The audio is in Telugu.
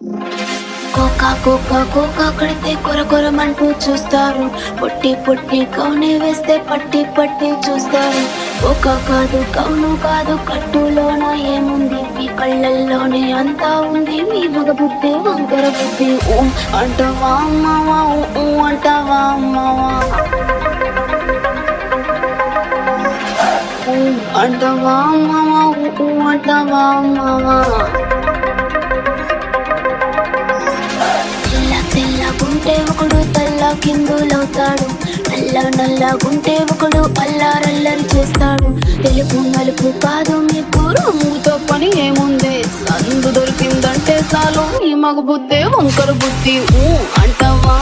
కోకా కోకా కోకా కడితే కొర కొరమంటూ చూస్తారు. పొట్టి పొట్టి కౌనే వేస్తే పట్టి పట్టి చూస్తారు. కోకా కాదు కౌను కాదు కట్టులోన ఏముంది, మీ కళ్ళల్లోనే అంతా ఉంది. మీ మగ బుద్ధి వంకర బుద్ధి. ఊ అంటావా అమ్మవా, ఊ అంటావా అమ్మవా, ఊ అంటావా అమ్మవా, ఊ అంటావా అమ్మవా. తెల్లగుంటే ఒకడు తల్ల కిందులవుతాడు, నల్లగుంటే ఒకడు అల్లారల్లరి చేస్తాడు. తెలుపు నలుపు కాదు మీకు రంగుతో పని ఏముంది, సందు దొరికిందంటే చాలు ఈ మగ బుద్ధి వంకర బుద్ధి. ఊ అంటావా